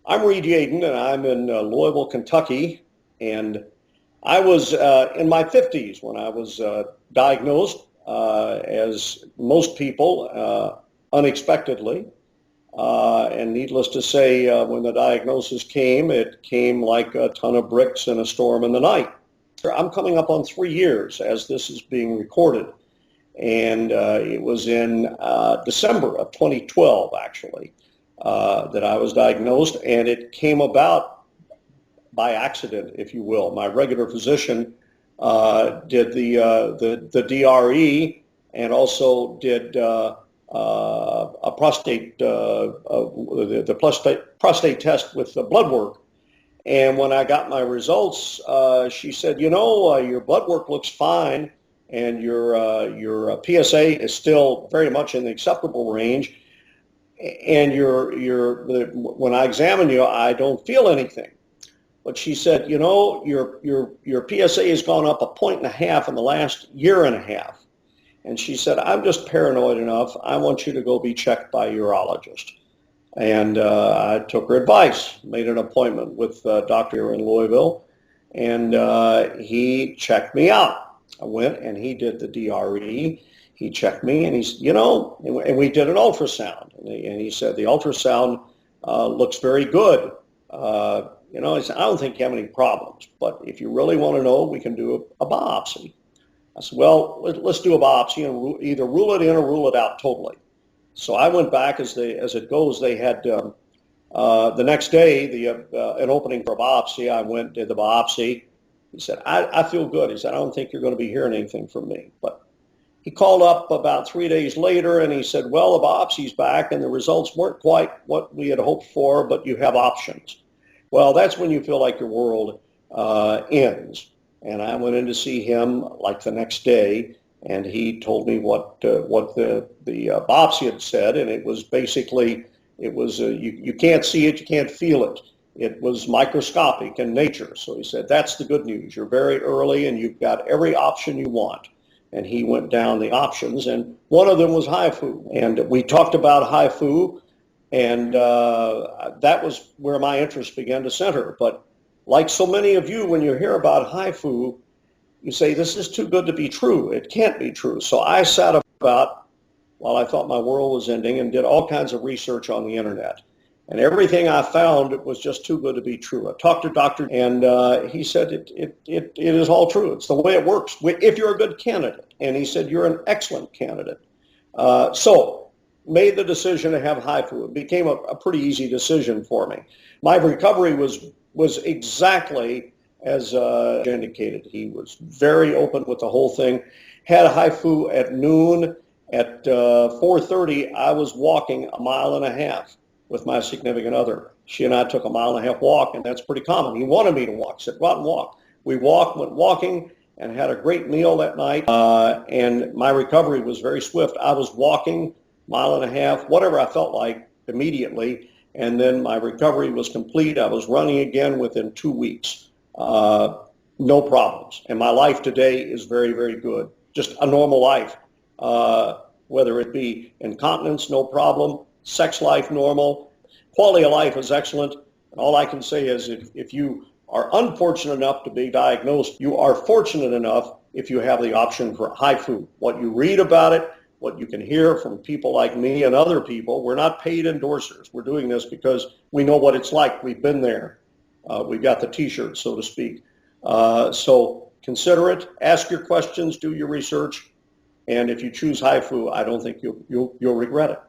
I'm Reed Yaden, and I'm in Louisville, Kentucky, and I was in my 50s when I was diagnosed, as most people, unexpectedly. And needless to say, when the diagnosis came, it came like a ton of bricks in a storm in the night. I'm coming up on 3 years as this is being recorded, and it was in December of 2012, actually, that I was diagnosed, and it came about by accident, if you will. My regular physician did the DRE and also did a prostate prostate test with the blood work. And when I got my results, she said, you know, your blood work looks fine, and your PSA is still very much in the acceptable range. And when I examine you, I don't feel anything. But she said, you know, your PSA has gone up 1.5 points in the last 1.5 years. And she said, I'm just paranoid enough. I want you to go be checked by a urologist. And I took her advice, made an appointment with a doctor here in Louisville, and he checked me out. I went and he did the DRE. He checked me, and he's, you know, and we did an ultrasound, and he said the ultrasound looks very good. You know, he said, I don't think you have any problems, but if you really want to know, we can do a biopsy. I said, well, let's do a biopsy and either rule it in or rule it out totally. So I went back as it goes. They had the next day an opening for a biopsy. I went, did the biopsy. He said, I feel good. He said, I don't think you're going to be hearing anything from me. But he called up about 3 days later, and he said, well, the biopsy's back, and the results weren't quite what we had hoped for, but you have options. Well, that's when you feel like your world ends. And I went in to see him like the next day, and he told me what the biopsy had said, and it was basically, you can't see it, you can't feel it. It was microscopic in nature. So he said, that's the good news. You're very early, and you've got every option you want. And he went down the options, and one of them was HIFU. And we talked about HIFU, and that was where my interest began to center. But like so many of you, when you hear about HIFU, you say, this is too good to be true. It can't be true. So I sat about, while I thought my world was ending, and did all kinds of research on the internet. And everything I found was just too good to be true. I talked to a doctor, and he said, it is all true. It's the way it works if you're a good candidate. And he said, you're an excellent candidate. So made the decision to have HIFU. It became a pretty easy decision for me. My recovery was exactly as indicated. He was very open with the whole thing. Had a HIFU at noon. At 4:30, I was walking 1.5 miles with my significant other. She and I took a 1.5 mile walk, and that's pretty common. He wanted me to walk. He said, go out and walk. We walked, went walking, and had a great meal that night. And my recovery was very swift. I was walking 1.5 miles, whatever I felt like, immediately. And then my recovery was complete. I was running again within 2 weeks. No problems. And my life today is very, very good. Just a normal life. Whether it be incontinence, no problem. Sex life, normal. Quality of life is excellent. And all I can say is if you are unfortunate enough to be diagnosed, you are fortunate enough if you have the option for HIFU. What you read about it, what you can hear from people like me and other people, we're not paid endorsers. We're doing this because we know what it's like. We've been there. We've got the t-shirt, so to speak. So consider it. Ask your questions. Do your research. And if you choose HIFU, I don't think you'll regret it.